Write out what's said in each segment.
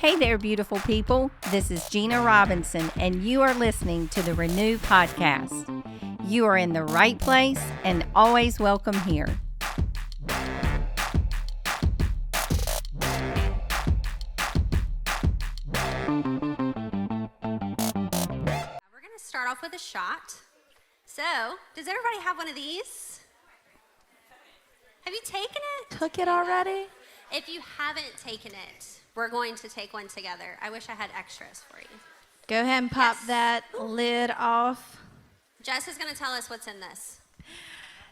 Hey there, beautiful people. This is Gina Robinson, and you are listening to the Renew podcast. You are in the right place and always welcome here. We're going to start off with a shot. So, does everybody have one of these? Have you taken it? Took it already? If you haven't taken it, we're going to take one together. I wish I had extras for you. Go ahead and pop that lid off. Jess is going to tell us what's in this.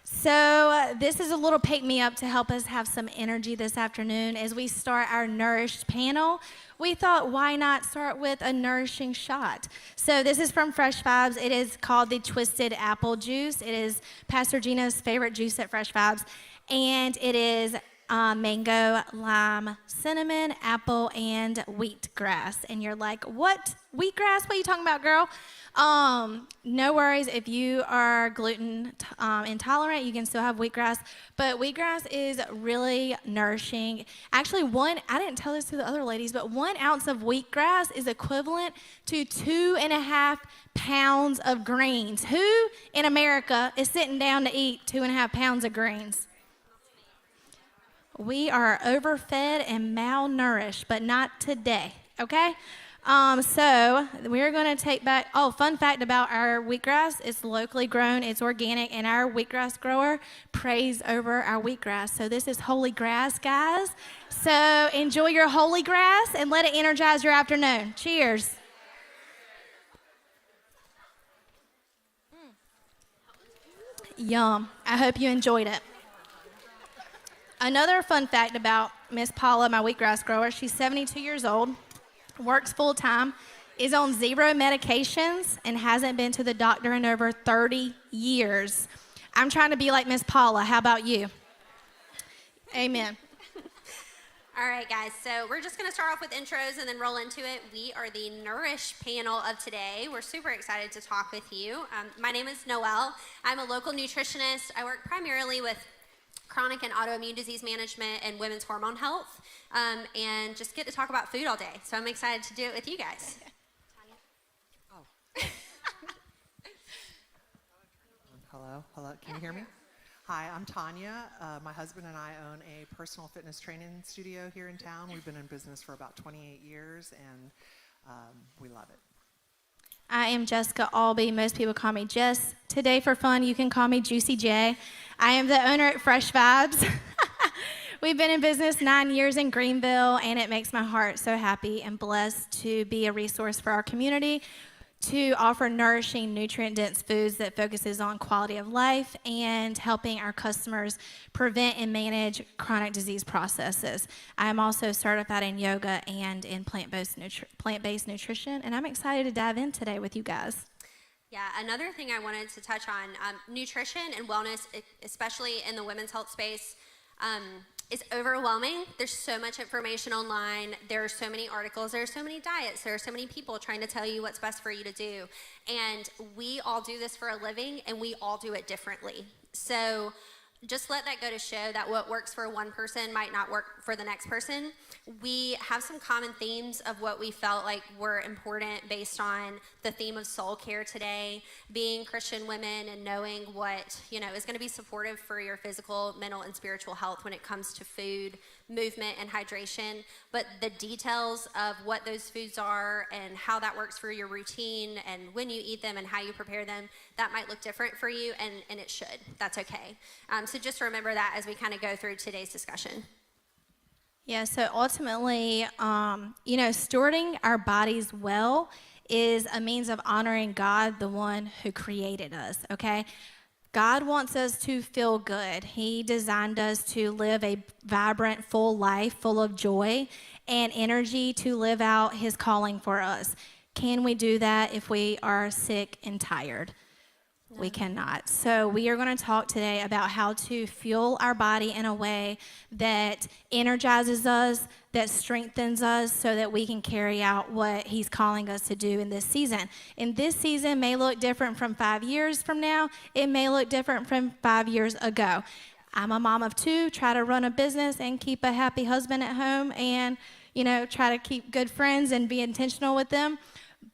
So this is a little pick-me-up to help us have some energy this afternoon. As we start our Nourished panel, we thought, why not start with a nourishing shot? So this is from Fresh Vibes. It is called the Twisted Apple Juice. It is Pastor Gina's favorite juice at Fresh Vibes. And it is mango, lime, cinnamon, apple, and wheatgrass. And you're like, what? Wheatgrass? What are you talking about, girl? No worries. If you are gluten intolerant, you can still have wheatgrass. But wheatgrass is really nourishing. Actually, I didn't tell this to the other ladies, but 1 ounce of wheatgrass is equivalent to 2.5 pounds of greens. Who in America is sitting down to eat 2.5 pounds of greens? We are overfed and malnourished, but not today, okay? So we're going to take back, fun fact about our wheatgrass, it's locally grown, it's organic, and our wheatgrass grower prays over our wheatgrass. So this is holy grass, guys. So enjoy your holy grass and let it energize your afternoon. Cheers. Yum. I hope you enjoyed it. Another fun fact about Miss Paula, my wheatgrass grower, she's 72 years old, works full-time, is on 0 medications, and hasn't been to the doctor in over 30 years. I'm trying to be like Miss Paula. How about you? Amen. All right, guys, so we're just going to start off with intros and then roll into it. We are the Nourish panel of today. We're super excited to talk with you. My name is Noelle. I'm a local nutritionist. I work primarily with chronic and autoimmune disease management and women's hormone health, and just get to talk about food all day. So I'm excited to do it with you guys. Hello, can you hear me? Hi, I'm Tanya. My husband and I own a personal fitness training studio here in town. We've been in business for about 28 years, and we love it. I am Jessica Albee. Most people call me Jess. Today, for fun, you can call me Juicy J. I am the owner at Fresh Vibes. We've been in business 9 years in Greenville, and it makes my heart so happy and blessed to be a resource for our community, to offer nourishing, nutrient-dense foods that focuses on quality of life and helping our customers prevent and manage chronic disease processes. I am also certified in yoga and in plant-based nutrition, and I'm excited to dive in today with you guys. Yeah, another thing I wanted to touch on, nutrition and wellness, especially in the women's health space, is overwhelming. There's so much information online. There are so many articles. There are so many diets. There are so many people trying to tell you what's best for you to do. And we all do this for a living, and we all do it differently. So just let that go to show that what works for one person might not work for the next person. We have some common themes of what we felt like were important based on the theme of soul care today, being Christian women and knowing what, is going to be supportive for your physical, mental, and spiritual health when it comes to food, movement, and hydration. But the details of what those foods are and how that works for your routine and when you eat them and how you prepare them, that might look different for you, and it should. That's okay. So just remember that as we kind of go through today's discussion. Yeah, so ultimately, stewarding our bodies well is a means of honoring God, the one who created us, okay? God wants us to feel good. He designed us to live a vibrant, full life, full of joy and energy to live out his calling for us. Can we do that if we are sick and tired? No. We cannot. So we are going to talk today about how to fuel our body in a way that energizes us, that strengthens us so that we can carry out what he's calling us to do in this season. And this season may look different from 5 years from now. It may look different from 5 years ago. I'm a mom of two, try to run a business and keep a happy husband at home and, try to keep good friends and be intentional with them.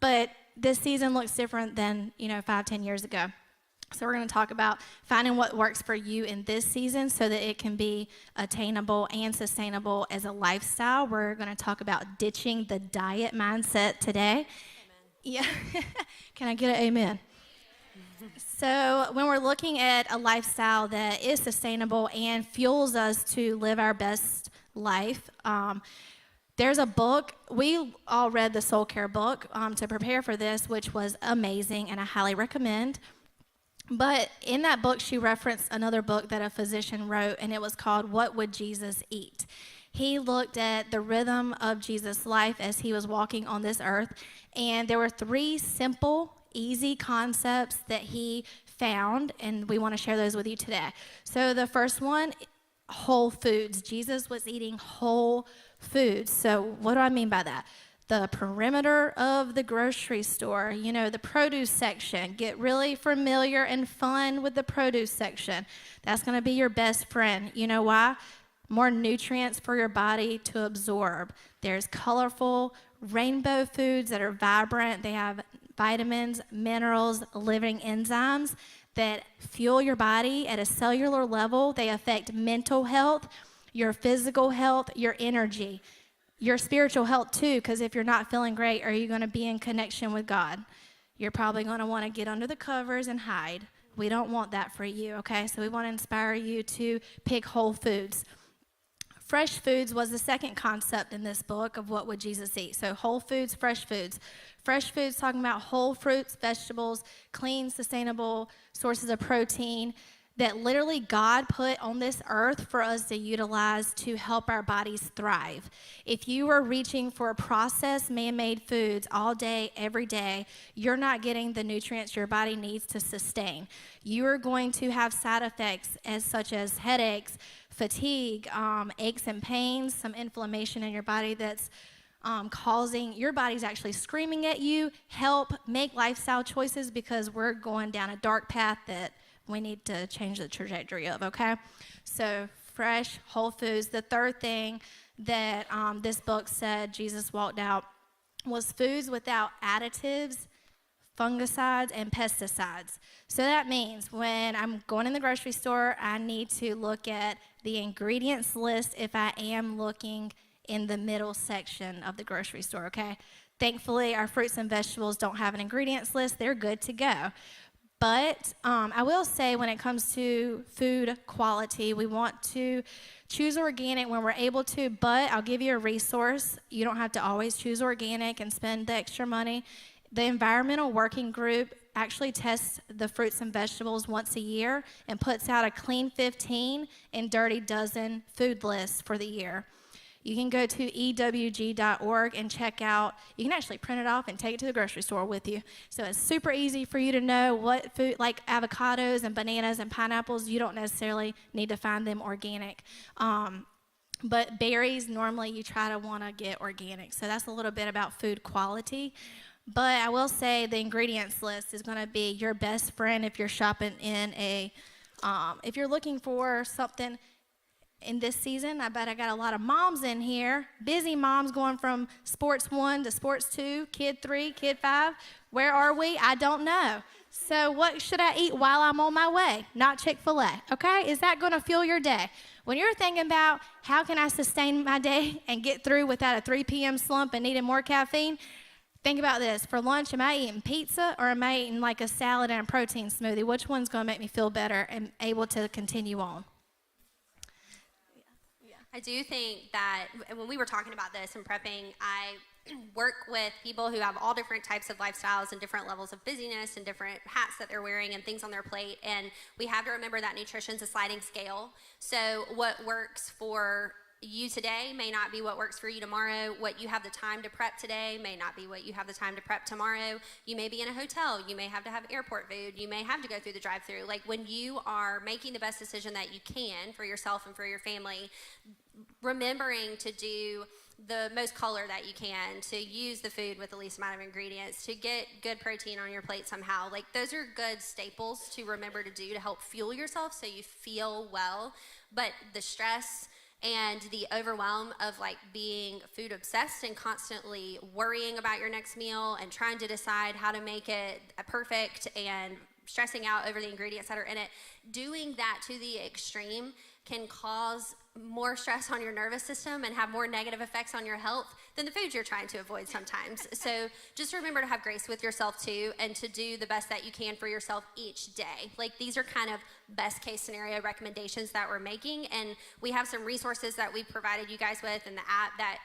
But this season looks different than, 5-10 years ago. So we're going to talk about finding what works for you in this season so that it can be attainable and sustainable as a lifestyle. We're going to talk about ditching the diet mindset today. Amen. Yeah. Can I get an amen? So when we're looking at a lifestyle that is sustainable and fuels us to live our best life, there's a book. We all read the Soul Care book to prepare for this, which was amazing, and I highly recommend. But in that book, she referenced another book that a physician wrote, and it was called What Would Jesus Eat? He looked at the rhythm of Jesus' life as he was walking on this earth, and there were 3 simple, easy concepts that he found, and we want to share those with you today. So the first one, whole foods. Jesus was eating whole foods. So what do I mean by that? The perimeter of the grocery store, the produce section. Get really familiar and fun with the produce section. That's going to be your best friend. You know why? More nutrients for your body to absorb. There's colorful rainbow foods that are vibrant. They have vitamins, minerals, living enzymes that fuel your body at a cellular level. They affect mental health, your physical health, your energy. Your spiritual health too, because if you're not feeling great, are you going to be in connection with God? You're probably going to want to get under the covers and hide. We don't want that for you, okay? So we want to inspire you to pick whole foods. Fresh foods was the second concept in this book of what would Jesus eat. So whole foods, fresh foods. Fresh foods talking about whole fruits, vegetables, clean, sustainable sources of protein that literally God put on this earth for us to utilize to help our bodies thrive. If you are reaching for processed, man-made foods all day, every day, you're not getting the nutrients your body needs to sustain. You are going to have side effects such as headaches, fatigue, aches and pains, some inflammation in your body that's causing your body's actually screaming at you. Help make lifestyle choices because we're going down a dark path that we need to change the trajectory of, okay? So fresh, whole foods. The third thing that this book said Jesus walked out was foods without additives, fungicides, and pesticides. So that means when I'm going in the grocery store, I need to look at the ingredients list if I am looking in the middle section of the grocery store, okay? Thankfully, our fruits and vegetables don't have an ingredients list. They're good to go. But I will say when it comes to food quality, we want to choose organic when we're able to, but I'll give you a resource. You don't have to always choose organic and spend the extra money. The Environmental Working Group actually tests the fruits and vegetables once a year and puts out a clean 15 and dirty dozen food list for the year. You can go to ewg.org and check out. You can actually print it off and take it to the grocery store with you. So it's super easy for you to know what food, like avocados and bananas and pineapples, you don't necessarily need to find them organic. But berries, normally you try to want to get organic. So that's a little bit about food quality. But I will say the ingredients list is going to be your best friend if you're shopping in if you're looking for something in this season. I bet I got a lot of moms in here, busy moms going from sports 1 to sports 2, kid 3, kid 5. Where are we? I don't know. So what should I eat while I'm on my way? Not Chick-fil-A, okay? Is that going to fuel your day? When you're thinking about how can I sustain my day and get through without a 3 p.m. slump and needing more caffeine, think about this. For lunch, am I eating pizza or am I eating like a salad and a protein smoothie? Which one's going to make me feel better and able to continue on? I do think that when we were talking about this and prepping, I work with people who have all different types of lifestyles and different levels of busyness and different hats that they're wearing and things on their plate. And we have to remember that nutrition's a sliding scale. So what works for you today may not be what works for you tomorrow. What you have the time to prep today may not be what you have the time to prep tomorrow. You may be in a hotel. You may have to have airport food. You may have to go through the drive-thru. Like when you are making the best decision that you can for yourself and for your family, remembering to do the most color that you can, to use the food with the least amount of ingredients, to get good protein on your plate somehow. Like those are good staples to remember to do to help fuel yourself so you feel well. But the stress and the overwhelm of like being food obsessed and constantly worrying about your next meal and trying to decide how to make it perfect and stressing out over the ingredients that are in it, doing that to the extreme can cause more stress on your nervous system and have more negative effects on your health than the foods you're trying to avoid sometimes. So just remember to have grace with yourself too, and to do the best that you can for yourself each day. Like, these are kind of best case scenario recommendations that we're making, and we have some resources that we provided you guys with in the app that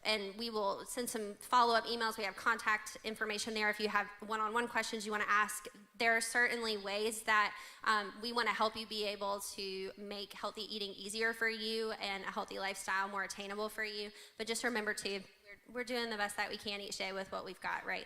and we will send some follow-up emails. We have contact information there if you have one-on-one questions you want to ask. There are certainly ways that we want to help you be able to make healthy eating easier for you and a healthy lifestyle more attainable for you. But just remember too, we're doing the best that we can each day with what we've got, right?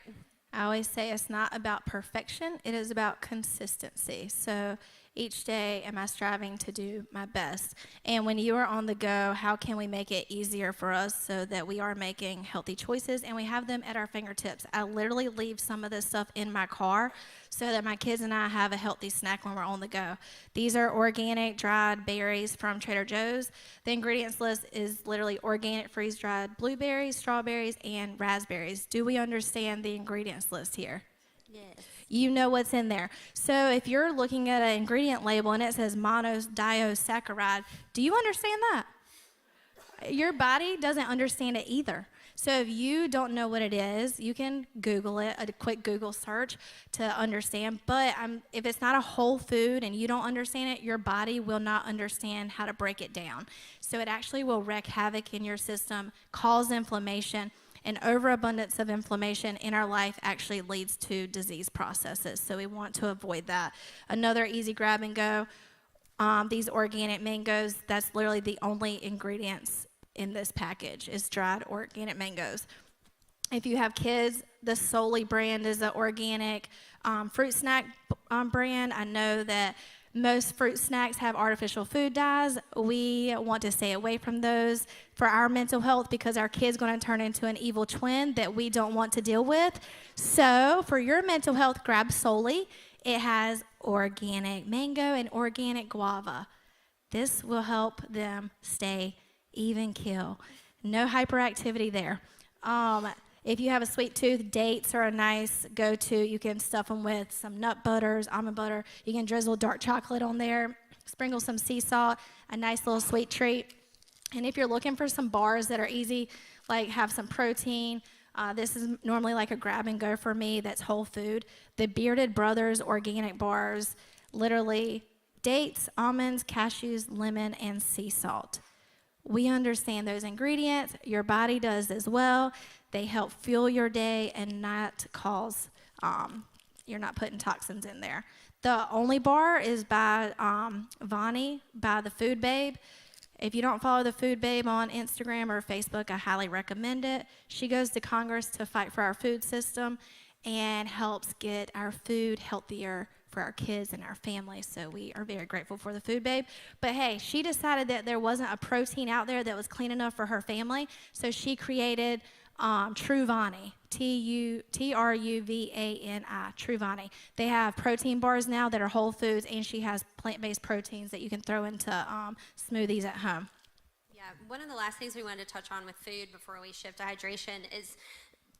I always say it's not about perfection, it is about consistency. So each day, am I striving to do my best? And when you are on the go, how can we make it easier for us so that we are making healthy choices and we have them at our fingertips? I literally leave some of this stuff in my car so that my kids and I have a healthy snack when we're on the go. These are organic dried berries from Trader Joe's. The ingredients list is literally organic freeze-dried blueberries, strawberries, and raspberries. Do we understand the ingredients list here? Yes. You know what's in there. So if you're looking at an ingredient label and it says monosaccharidine, do you understand that? Your body doesn't understand it either. So if you don't know what it is, you can Google it, a quick Google search to understand. But if it's not a whole food and you don't understand it, your body will not understand how to break it down. So it actually will wreak havoc in your system, cause inflammation, and overabundance of inflammation in our life actually leads to disease processes. So we want to avoid that. Another easy grab and go, these organic mangoes, that's literally the only ingredients in this package is dried organic mangoes. If you have kids, the Solely brand is an organic fruit snack brand. I know that most fruit snacks have artificial food dyes. We want to stay away from those for our mental health because our kid's going to turn into an evil twin that we don't want to deal with. So for your mental health, grab Solely. It has organic mango and organic guava. This will help them stay even keel. No hyperactivity there. If you have a sweet tooth, dates are a nice go-to. You can stuff them with some nut butters, almond butter. You can drizzle dark chocolate on there, sprinkle some sea salt, a nice little sweet treat. And if you're looking for some bars that are easy, like have some protein, this is normally like a grab and go for me that's whole food. The Bearded Brothers organic bars, literally dates, almonds, cashews, lemon, and sea salt. We understand those ingredients. Your body does as well. They help fuel your day and not cause, you're not putting toxins in there. The only bar is by Vonnie, by the Food Babe. If you don't follow the Food Babe on Instagram or Facebook, I highly recommend it. She goes to Congress to fight for our food system and helps get our food healthier for our kids and our families. So we are very grateful for the Food Babe. But hey, she decided that there wasn't a protein out there that was clean enough for her family. So she created Truvani, Truvani, Truvani. They have protein bars now that are whole foods, and she has plant-based proteins that you can throw into smoothies at home. Yeah, one of the last things we wanted to touch on with food before we shift to hydration is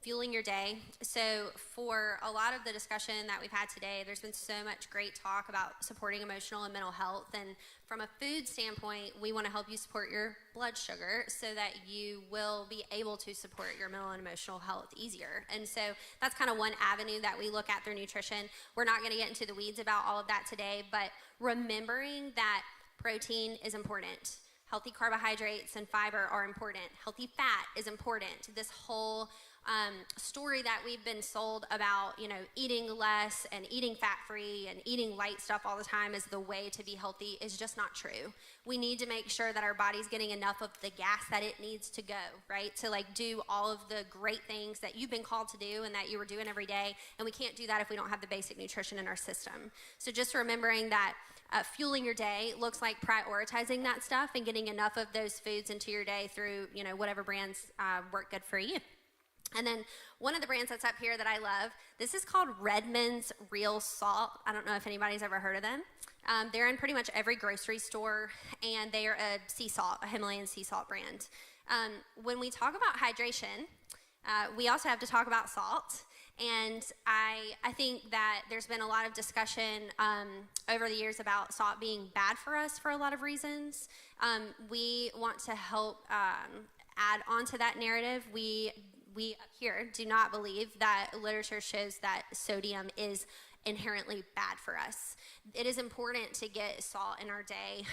fueling your day. So for a lot of the discussion that we've had today, there's been so much great talk about supporting emotional and mental health. And from a food standpoint, we want to help you support your blood sugar so that you will be able to support your mental and emotional health easier. And so that's kind of one avenue that we look at through nutrition. We're not going to get into the weeds about all of that today, but remembering that protein is important. Healthy carbohydrates and fiber are important. Healthy fat is important. This whole story that we've been sold about, eating less and eating fat-free and eating light stuff all the time is the way to be healthy is just not true. We need to make sure that our body's getting enough of the gas that it needs to go, right? To do all of the great things that you've been called to do and that you were doing every day. And we can't do that if we don't have the basic nutrition in our system. So just remembering that fueling your day looks like prioritizing that stuff and getting enough of those foods into your day through, whatever brands work good for you. And then one of the brands that's up here that I love, this is called Redmond's Real Salt. I don't know if anybody's ever heard of them. They're in pretty much every grocery store, and they are a sea salt, a Himalayan sea salt brand. When we talk about hydration, we also have to talk about salt. And I think that there's been a lot of discussion over the years about salt being bad for us for a lot of reasons. We want to help add on to that narrative. We here do not believe that literature shows that sodium is inherently bad for us. It is important to get salt in our day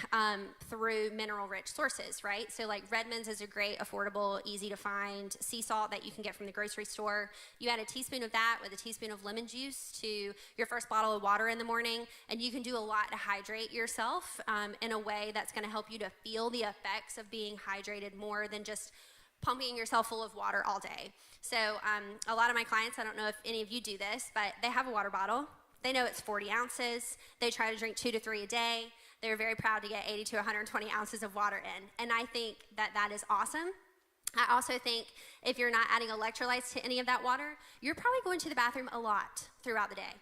through mineral-rich sources, right? So like Redmond's is a great, affordable, easy-to-find sea salt that you can get from the grocery store. You add a teaspoon of that with a teaspoon of lemon juice to your first bottle of water in the morning, and you can do a lot to hydrate yourself in a way that's going to help you to feel the effects of being hydrated more than just pumping yourself full of water all day. So a lot of my clients, I don't know if any of you do this, but they have a water bottle. They know it's 40 ounces. They try to drink 2 to 3 a day. They're very proud to get 80 to 120 ounces of water in. And I think that that is awesome. I also think if you're not adding electrolytes to any of that water, you're probably going to the bathroom a lot throughout the day.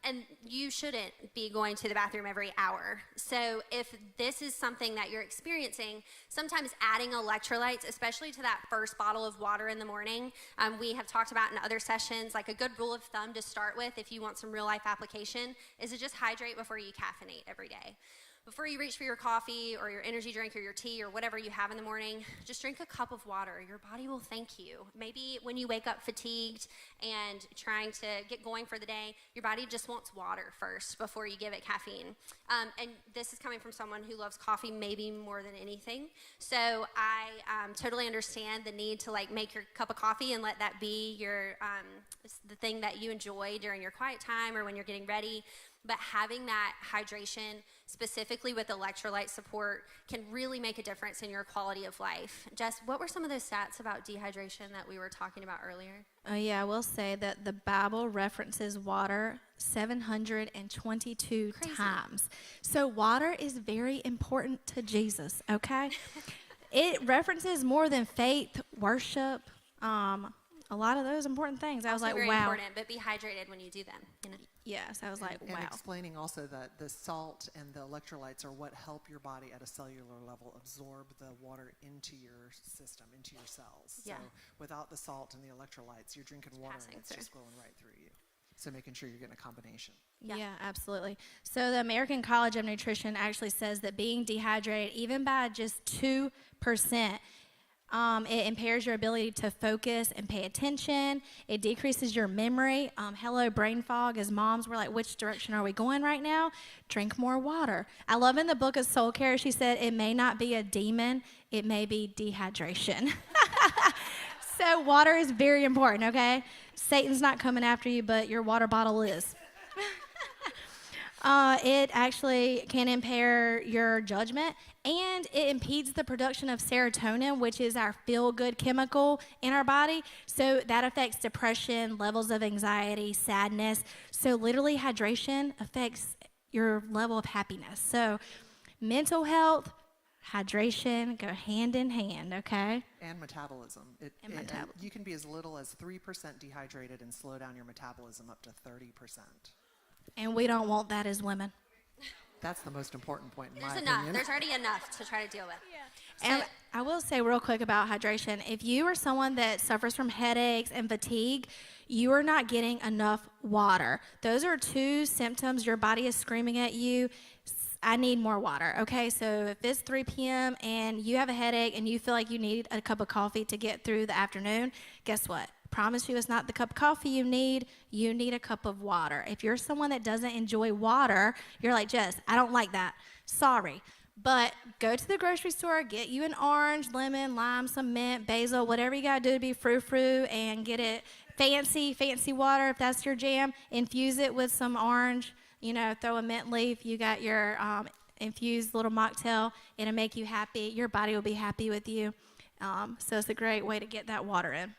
And you shouldn't be going to the bathroom every hour. So if this is something that you're experiencing, sometimes adding electrolytes, especially to that first bottle of water in the morning, we have talked about in other sessions, like a good rule of thumb to start with if you want some real life application is to just hydrate before you caffeinate every day. Before you reach for your coffee or your energy drink or your tea or whatever you have in the morning, just drink a cup of water. Your body will thank you. Maybe when you wake up fatigued and trying to get going for the day, your body just wants water first before you give it caffeine. And this is coming from someone who loves coffee maybe more than anything. So I totally understand the need to like make your cup of coffee and let that be your the thing that you enjoy during your quiet time or when you're getting ready. But having that hydration, specifically with electrolyte support, can really make a difference in your quality of life. Jess, what were some of those stats about dehydration that we were talking about earlier? Yeah, I will say that the Bible references water 722 times. So water is very important to Jesus, okay? It references more than faith, worship, a lot of those important things. I was like, very wow. Important, but be hydrated when you do them. You know? Yes, I was like, wow. And explaining also that the salt and the electrolytes are what help your body at a cellular level absorb the water into your system, into your cells. Yeah. So without the salt and the electrolytes, you're drinking water and it's just going right through you. So making sure you're getting a combination. Yeah, absolutely. So the American College of Nutrition actually says that being dehydrated, even by just 2%, it impairs your ability to focus and pay attention. It decreases your memory. Hello, brain fog. As moms, we're like, which direction are we going right now? Drink more water. I love in the book of Soul Care, she said, it may not be a demon, it may be dehydration. So water is very important, okay? Satan's not coming after you, but your water bottle is. It actually can impair your judgment, and it impedes the production of serotonin, which is our feel-good chemical in our body. So that affects depression, levels of anxiety, sadness. So literally hydration affects your level of happiness. So mental health, hydration go hand in hand, okay? And metabolism. Metabolism. You can be as little as 3% dehydrated and slow down your metabolism up to 30%. And we don't want that as women. That's the most important point in my There's enough. opinion. There's already enough to try to deal with. Yeah. And I will say real quick about hydration. If you are someone that suffers from headaches and fatigue, you are not getting enough water. Those are 2 symptoms your body is screaming at you, I need more water, okay? So if it's 3 p.m. and you have a headache and you feel like you need a cup of coffee to get through the afternoon, guess what? Promise you it's not the cup of coffee you need a cup of water. If you're someone that doesn't enjoy water, you're like, Jess, I don't like that. Sorry. But go to the grocery store, get you an orange, lemon, lime, some mint, basil, whatever you got to do to be frou-frou, and get it fancy water if that's your jam. Infuse it with some orange, throw a mint leaf. You got your infused little mocktail. It'll make you happy. Your body will be happy with you. So it's a great way to get that water in.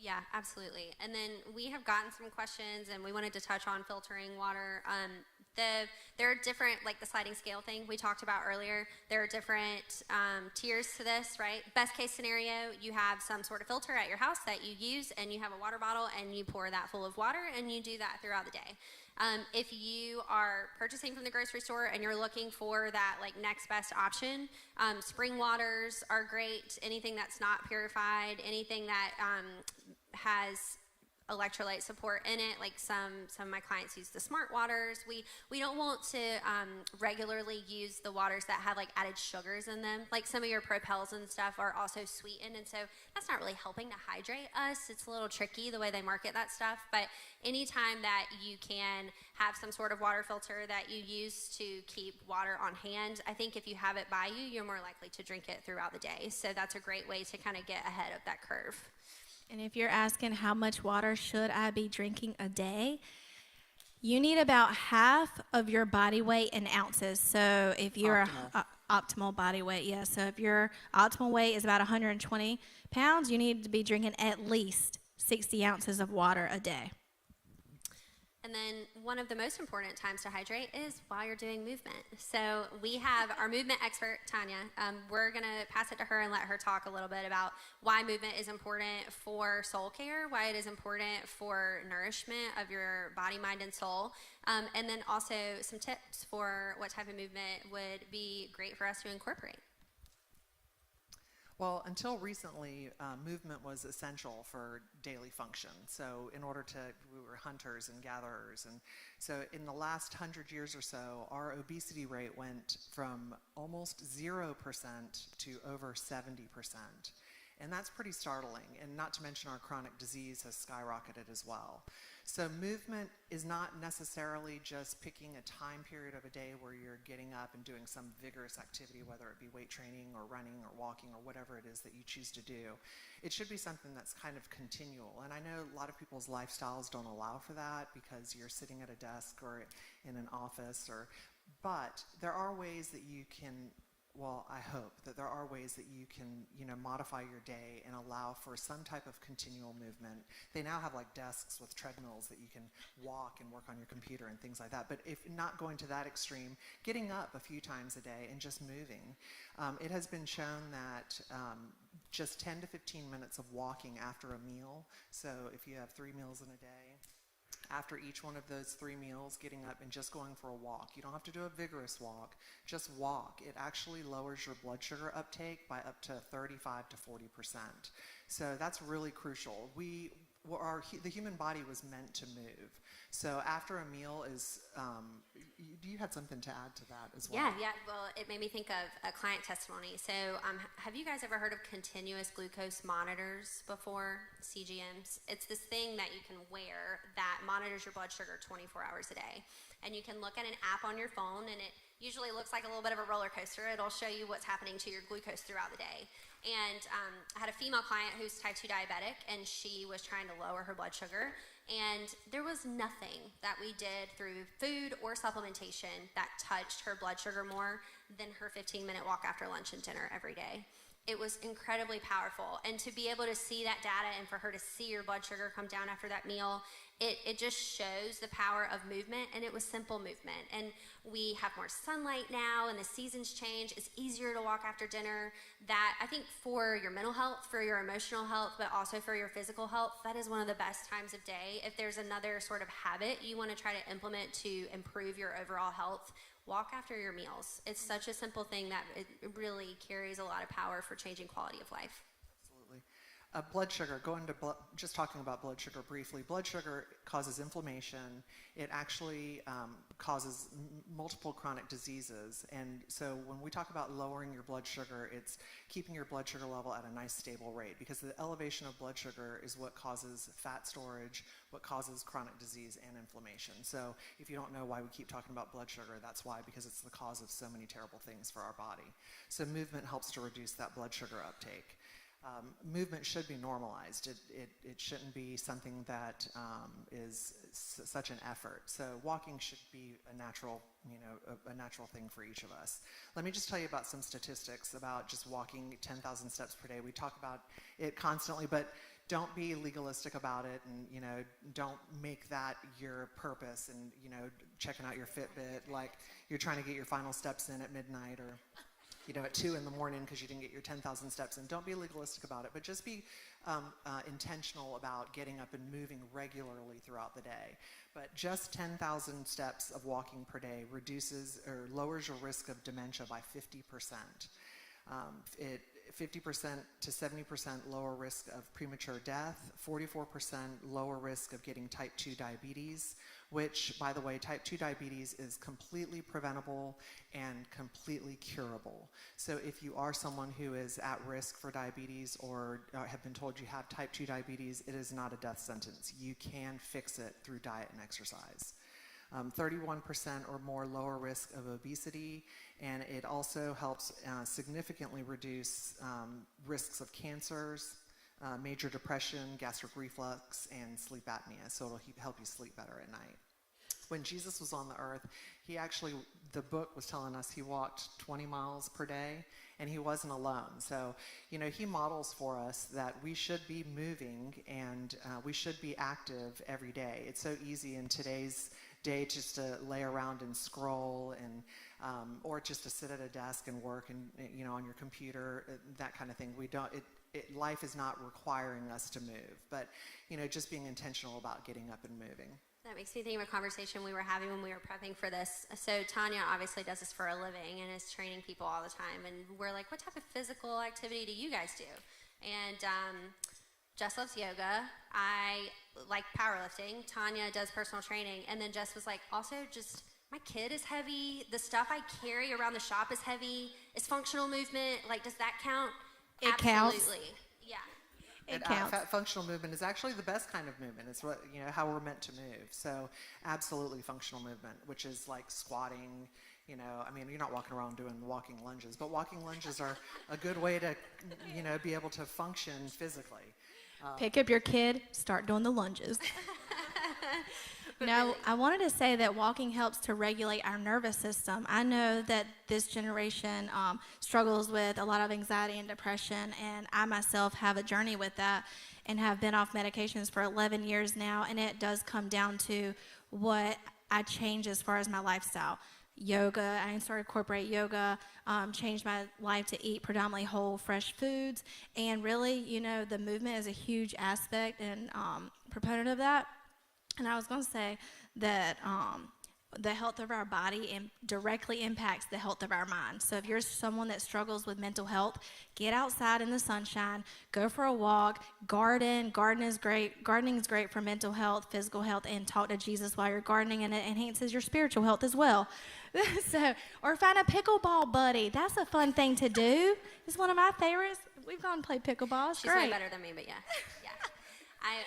Yeah, absolutely. And then we have gotten some questions, and we wanted to touch on filtering water. There are different, like the sliding scale thing we talked about earlier. There are different tiers to this, right? Best case scenario, you have some sort of filter at your house that you use, and you have a water bottle, and you pour that full of water, and you do that throughout the day. If you are purchasing from the grocery store and you're looking for that like next best option, spring waters are great. Anything that's not purified, anything that has electrolyte support in it, like some of my clients use the smart waters. We don't want to regularly use the waters that have like added sugars in them. Like some of your Propels and stuff are also sweetened, and so that's not really helping to hydrate us. It's a little tricky the way they market that stuff, but anytime that you can have some sort of water filter that you use to keep water on hand, I think if you have it by you, you're more likely to drink it throughout the day. So that's a great way to kind of get ahead of that curve. And if you're asking how much water should I be drinking a day, you need about half of your body weight in ounces. So if you're optimal body weight, yeah. So if your optimal weight is about 120 pounds, you need to be drinking at least 60 ounces of water a day. And then one of the most important times to hydrate is while you're doing movement. So we have our movement expert, Tanya. We're going to pass it to her and let her talk a little bit about why movement is important for soul care, why it is important for nourishment of your body, mind, and soul, and then also some tips for what type of movement would be great for us to incorporate. Well, until recently, movement was essential for daily function. So we were hunters and gatherers. And so in the last 100 years or so, our obesity rate went from almost 0% to over 70%. And that's pretty startling. And not to mention our chronic disease has skyrocketed as well. So movement is not necessarily just picking a time period of a day where you're getting up and doing some vigorous activity, whether it be weight training or running or walking or whatever it is that you choose to do. It should be something that's kind of continual. And I know a lot of people's lifestyles don't allow for that because you're sitting at a desk or in an office, but there are ways that you can, well, I hope that there are ways that you can, modify your day and allow for some type of continual movement. They now have like desks with treadmills that you can walk and work on your computer and things like that. But if not going to that extreme, getting up a few times a day and just moving. It has been shown that just 10 to 15 minutes of walking after a meal, so if you have 3 meals in a day, after each one of those 3 meals, getting up and just going for a walk. You don't have to do a vigorous walk, just walk. It actually lowers your blood sugar uptake by up to 35 to 40%. So that's really crucial. The human body was meant to move. So after a meal is, you had something to add to that as well. Yeah. Well, it made me think of a client testimony. So have you guys ever heard of continuous glucose monitors before, CGMs? It's this thing that you can wear that monitors your blood sugar 24 hours a day. And you can look at an app on your phone, and it usually looks like a little bit of a roller coaster. It'll show you what's happening to your glucose throughout the day. And I had a female client who's type 2 diabetic, and she was trying to lower her blood sugar. And there was nothing that we did through food or supplementation that touched her blood sugar more than her 15-minute walk after lunch and dinner every day. It was incredibly powerful. And to be able to see that data and for her to see your blood sugar come down after that meal, it just shows the power of movement, and it was simple movement. And we have more sunlight now, and the seasons change. It's easier to walk after dinner. That, I think, for your mental health, for your emotional health, but also for your physical health, that is one of the best times of day. If there's another sort of habit you want to try to implement to improve your overall health, walk after your meals. It's such a simple thing that it really carries a lot of power for changing quality of life. Absolutely. Blood sugar, just talking about blood sugar briefly, blood sugar causes inflammation. It actually causes multiple chronic diseases. And so when we talk about lowering your blood sugar, it's keeping your blood sugar level at a nice stable rate, because the elevation of blood sugar is what causes fat storage, what causes chronic disease and inflammation. So if you don't know why we keep talking about blood sugar, that's why, because it's the cause of so many terrible things for our body. So movement helps to reduce that blood sugar uptake. Movement should be normalized. It shouldn't be something that is such an effort. So walking should be a natural thing for each of us. Let me just tell you about some statistics about just walking 10,000 steps per day. We talk about it constantly, but don't be legalistic about it, and don't make that your purpose, and checking out your Fitbit like you're trying to get your final steps in at midnight, or at 2 in the morning because you didn't get your 10,000 steps in. Don't be legalistic about it, but just be intentional about getting up and moving regularly throughout the day. But just 10,000 steps of walking per day reduces or lowers your risk of dementia by 50%. 50% to 70% lower risk of premature death, 44% lower risk of getting type 2 diabetes, which, by the way, type 2 diabetes is completely preventable and completely curable. So if you are someone who is at risk for diabetes or have been told you have type 2 diabetes, it is not a death sentence. You can fix it through diet and exercise. 31% or more lower risk of obesity, and it also helps significantly reduce risks of cancers, major depression, gastric reflux, and sleep apnea. So it'll help you sleep better at night. When Jesus was on the earth, the book was telling us he walked 20 miles per day, and he wasn't alone. So, he models for us that we should be moving, and we should be active every day. It's so easy in today's day just to lay around and scroll, and or just to sit at a desk and work, and on your computer, that kind of thing. Life is not requiring us to move, but just being intentional about getting up and moving. That makes me think of a conversation we were having when we were prepping for this. So Tanya obviously does this for a living and is training people all the time, and we're like, what type of physical activity do you guys do? And Jess loves yoga. I like powerlifting. Tanya does personal training. And then Jess was like, also just, my kid is heavy. The stuff I carry around the shop is heavy. It's functional movement. Like, does that count? It Absolutely. counts. Yeah. It counts. Functional movement is actually the best kind of movement. It's what how we're meant to move. So absolutely functional movement, which is like squatting. You're not walking around doing walking lunges, but walking lunges are a good way to be able to function physically. Pick up your kid, start doing the lunges. No, I wanted to say that walking helps to regulate our nervous system. I know that this generation struggles with a lot of anxiety and depression, and I myself have a journey with that and have been off medications for 11 years now, and it does come down to what I change as far as my lifestyle. Yoga, I started corporate yoga, changed my life to eat predominantly whole, fresh foods, and really, the movement is a huge aspect and proponent of that. And I was going to say that the health of our body directly impacts the health of our mind. So if you're someone that struggles with mental health, get outside in the sunshine, go for a walk, garden. Gardening is great for mental health, physical health, and talk to Jesus while you're gardening, and it enhances your spiritual health as well. Or find a pickleball buddy. That's a fun thing to do. It's one of my favorites. We've gone and played pickleball. It's She's great. way better than me, but yeah.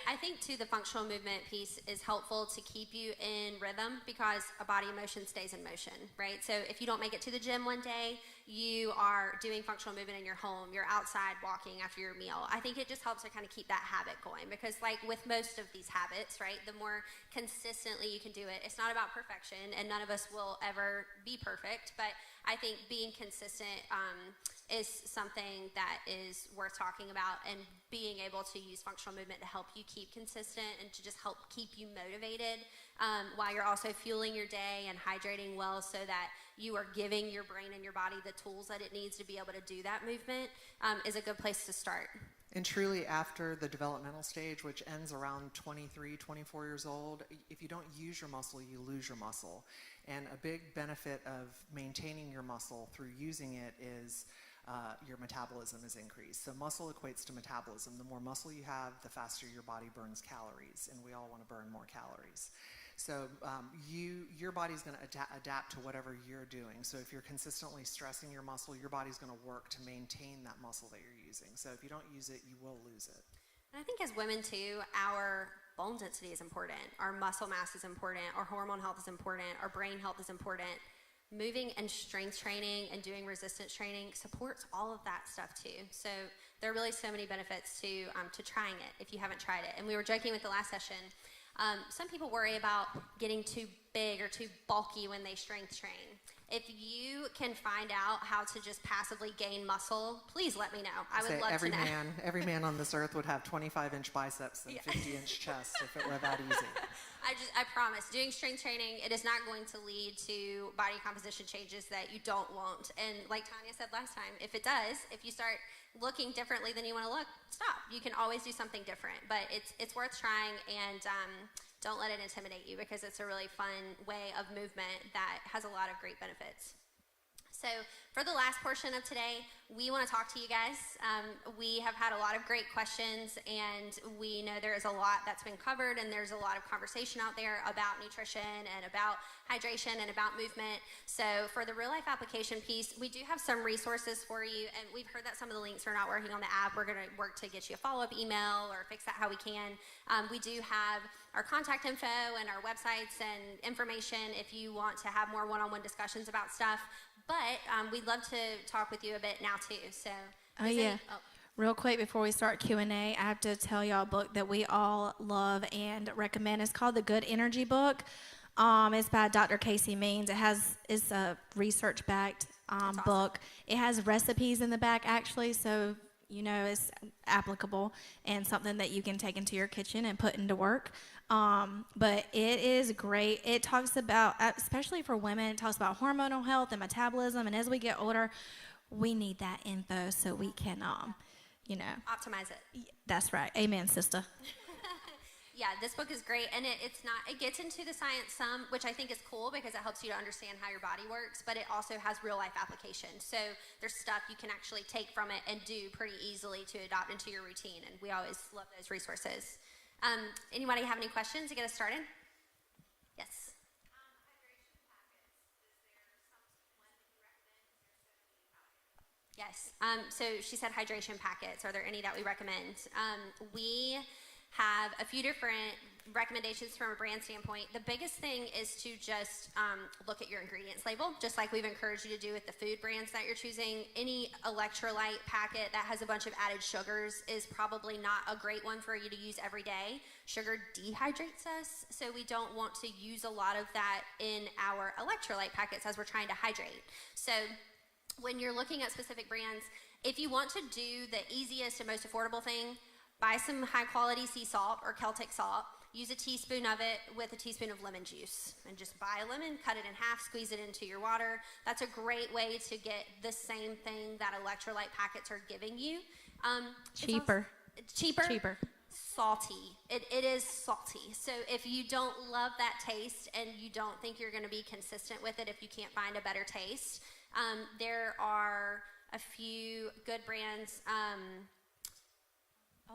I think, too, the functional movement piece is helpful to keep you in rhythm because a body in motion stays in motion, right? So if you don't make it to the gym one day, you are doing functional movement in your home, you're outside walking after your meal. I think it just helps to kind of keep that habit going because, like with most of these habits, right, the more consistently you can do it. It's not about perfection, and none of us will ever be perfect, but I think being consistent is something that is worth talking about, and being able to use functional movement to help you keep consistent and to just help keep you motivated while you're also fueling your day and hydrating well so that you are giving your brain and your body the tools that it needs to be able to do that movement is a good place to start. And truly, after the developmental stage, which ends around 23, 24 years old, if you don't use your muscle, you lose your muscle. And a big benefit of maintaining your muscle through using it is your metabolism is increased. So muscle equates to metabolism. The more muscle you have, the faster your body burns calories, and we all want to burn more calories. So your body's going to adapt to whatever you're doing. So if you're consistently stressing your muscle, your body's going to work to maintain that muscle that you're using. So if you don't use it, you will lose it. And I think as women too, our bone density is important, our muscle mass is important, our hormone health is important, our brain health is important. Moving and strength training and doing resistance training supports all of that stuff too. So there are really so many benefits to trying it if you haven't tried it. And we were joking with the last session. Some people worry about getting too big or too bulky when they strength train. If you can find out how to just passively gain muscle, please let me know. I would love to know. Every man on this earth would have 25-inch biceps and 50-inch chest if it were that easy. I promise, doing strength training, it is not going to lead to body composition changes that you don't want. And like Tanya said last time, if it does, if you start looking differently than you want to look, stop. You can always do something different, but it's worth trying, and don't let it intimidate you, because it's a really fun way of movement that has a lot of great benefits. So for the last portion of today, we want to talk to you guys. We have had a lot of great questions, and we know there is a lot that's been covered, and there's a lot of conversation out there about nutrition and about hydration and about movement. So for the real life application piece, we do have some resources for you, and we've heard that some of the links are not working on the app. We're going to work to get you a follow-up email or fix that how we can. We do have our contact info and our websites and information if you want to have more one-on-one discussions about stuff. But we'd love to talk with you a bit now too. So, real quick before we start Q&A, I have to tell y'all a book that we all love and recommend. It's called The Good Energy Book. It's by Dr. Casey Means. It's a research-backed awesome. book. It has recipes in the back actually, so you know it's applicable and something that you can take into your kitchen and put into work. But it is great. It talks about, especially for women, it talks about hormonal health and metabolism. And as we get older, we need that info so we can, optimize it. That's right. Amen, sister. Yeah, this book is great, and it gets into the science some, which I think is cool because it helps you to understand how your body works, but it also has real life application. So there's stuff you can actually take from it and do pretty easily to adopt into your routine, and we always love those resources. Anybody have any questions to get us started? Yes. Yes. So she said hydration packets. Are there any that we recommend? We have a few different recommendations from a brand standpoint. The biggest thing is to just look at your ingredients label, just like we've encouraged you to do with the food brands that you're choosing. Any electrolyte packet that has a bunch of added sugars is probably not a great one for you to use every day. Sugar dehydrates us, so we don't want to use a lot of that in our electrolyte packets as we're trying to hydrate. So when you're looking at specific brands, if you want to do the easiest and most affordable thing, buy some high quality sea salt or Celtic salt. Use a teaspoon of it with a teaspoon of lemon juice. And just buy a lemon, cut it in half, squeeze it into your water. That's a great way to get the same thing that electrolyte packets are giving you. Cheaper. Cheaper. Salty. It is salty. So if you don't love that taste and you don't think you're going to be consistent with it if you can't find a better taste, there are a few good brands.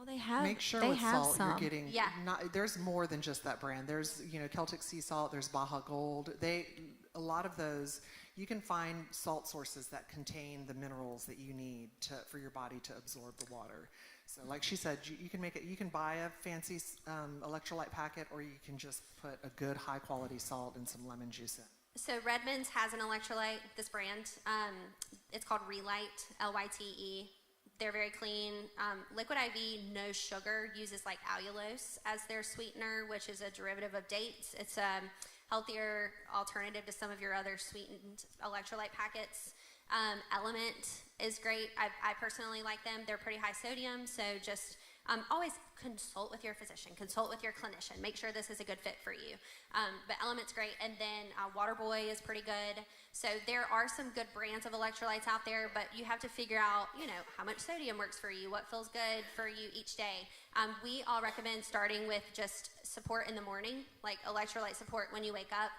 They have. Make sure they with have salt some. you're getting. Yeah. There's more than just that brand. There's Celtic sea salt. There's Baja Gold. A lot of those you can find salt sources that contain the minerals that you need for your body to absorb the water. So, like she said, you can make it. You can buy a fancy electrolyte packet, or you can just put a good high quality salt and some lemon juice in. So Redmond's has an electrolyte. This brand, it's called Relight, Lyte. They're very clean. Liquid IV, no sugar, uses like allulose as their sweetener, which is a derivative of dates. It's a healthier alternative to some of your other sweetened electrolyte packets. Element is great. I personally like them. They're pretty high sodium, so just always consult with your physician, consult with your clinician. Make sure this is a good fit for you. But Element's great. And then Waterboy is pretty good. So there are some good brands of electrolytes out there, but you have to figure out, how much sodium works for you, what feels good for you each day. We all recommend starting with just support in the morning, like electrolyte support when you wake up.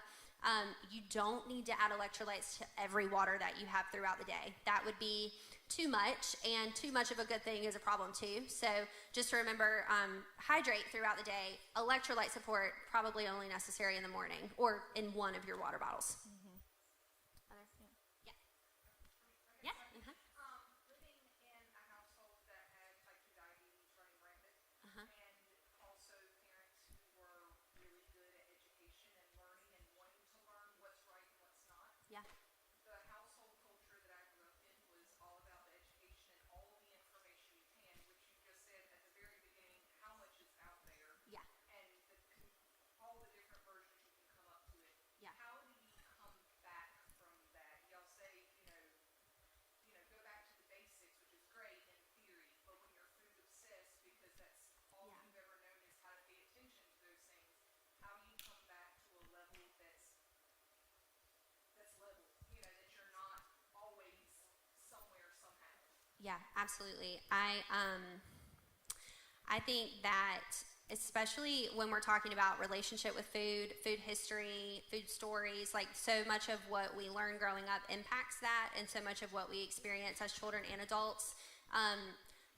You don't need to add electrolytes to every water that you have throughout the day. That would be too much, and too much of a good thing is a problem too. So just remember, hydrate throughout the day. Electrolyte support probably only necessary in the morning or in one of your water bottles. Yeah, absolutely. I think that especially when we're talking about relationship with food, food history, food stories, like so much of what we learn growing up impacts that, and so much of what we experience as children and adults.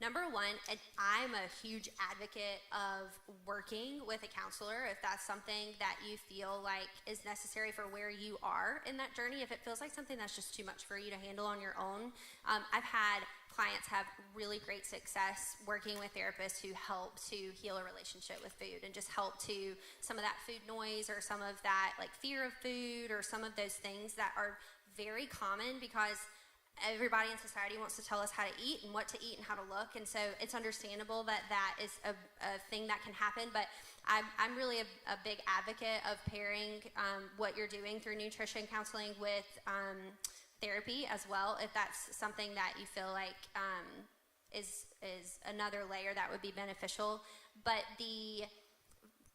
Number one, I'm a huge advocate of working with a counselor if that's something that you feel like is necessary for where you are in that journey. If it feels like something that's just too much for you to handle on your own. I've had clients have really great success working with therapists who help to heal a relationship with food and just help to some of that food noise or some of that like fear of food or some of those things that are very common because everybody in society wants to tell us how to eat and what to eat and how to look, and so it's understandable that that is a thing that can happen, but I'm really a big advocate of pairing what you're doing through nutrition counseling with therapy as well, if that's something that you feel like is another layer that would be beneficial. But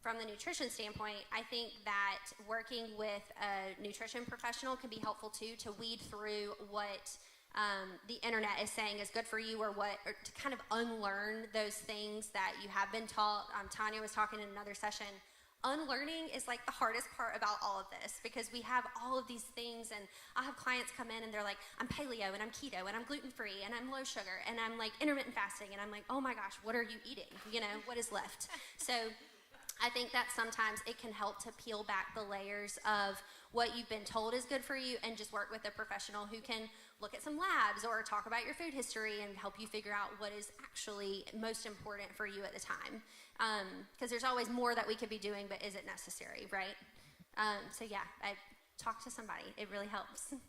from the nutrition standpoint, I think that working with a nutrition professional can be helpful too, to weed through what the internet is saying is good for you, or to kind of unlearn those things that you have been taught. Tanya was talking in another session. Unlearning is like the hardest part about all of this, because we have all of these things, and I'll have clients come in and they're like, I'm paleo and I'm keto and I'm gluten-free and I'm low sugar and I'm like intermittent fasting, and I'm like, oh my gosh, what are you eating? You know, what is left? So I think that sometimes it can help to peel back the layers of what you've been told is good for you and just work with a professional who can look at some labs or talk about your food history and help you figure out what is actually most important for you at the time. Because there's always more that we could be doing, but is it necessary, right? So yeah, I talk to somebody. It really helps. Any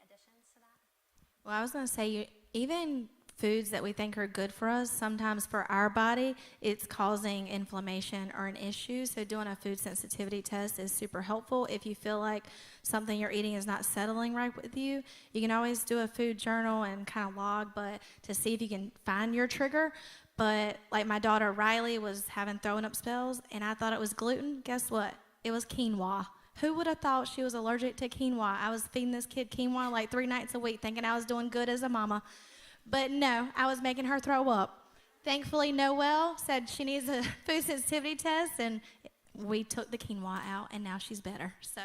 additions to that? Well, I was going to say, even foods that we think are good for us, sometimes for our body, it's causing inflammation or an issue. So doing a food sensitivity test is super helpful. If you feel like something you're eating is not settling right with you, you can always do a food journal and kind of log, but to see if you can find your trigger. But like my daughter Riley was having throwing up spells, and I thought it was gluten. Guess what? It was quinoa. Who would have thought she was allergic to quinoa? I was feeding this kid quinoa like 3 nights a week, thinking I was doing good as a mama. But no, I was making her throw up. Thankfully, Noelle said she needs a food sensitivity test, and we took the quinoa out, and now she's better. So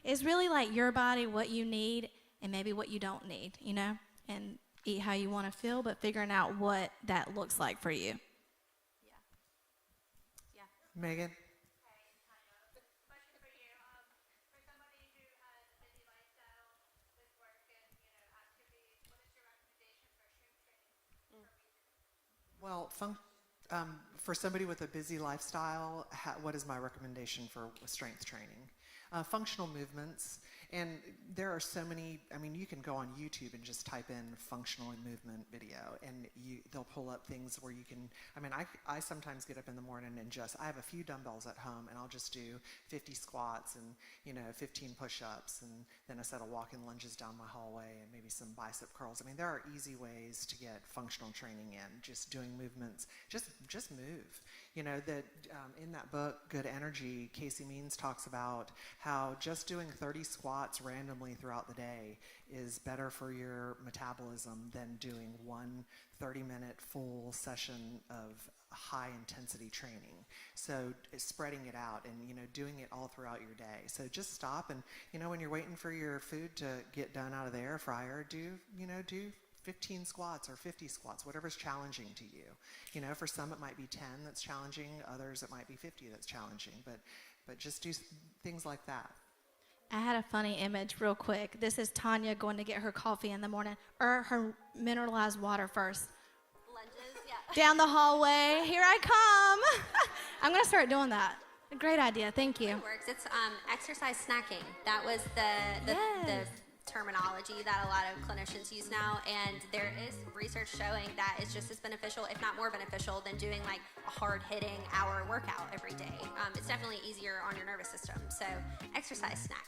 it's really like your body, what you need, and maybe what you don't need, you know, and eat how you want to feel, but figuring out what that looks like for you. Yeah. Megan? Well, for somebody with a busy lifestyle, what is my recommendation for strength training? Functional movements. And there are so many, I mean, you can go on YouTube and just type in functional movement video, and they'll pull up things where you can, I mean, I sometimes get up in the morning and I have a few dumbbells at home, and I'll just do 50 squats and, 15 push-ups, and then a set of walking lunges down my hallway, and maybe some bicep curls. I mean, there are easy ways to get functional training in, just doing movements. Just move. You know, that in that book, Good Energy, Casey Means talks about how just doing 30 squats randomly throughout the day is better for your metabolism than doing one 30-minute full session of high-intensity training. So spreading it out and, doing it all throughout your day. So just stop and, when you're waiting for your food to get done out of the air fryer, do 15 squats or 50 squats, whatever's challenging to you. For some it might be 10 that's challenging, others it might be 50 that's challenging, but just do things like that. I had a funny image real quick. This is Tanya going to get her coffee in the morning, or her mineralized water first. Lunges, yeah. Down the hallway, here I come. I'm going to start doing that. A great idea, thank you. It works. It's exercise snacking. That was the terminology that a lot of clinicians use now, and there is research showing that it's just as beneficial, if not more beneficial, than doing like a hard-hitting hour workout every day. It's definitely easier on your nervous system, so exercise snack.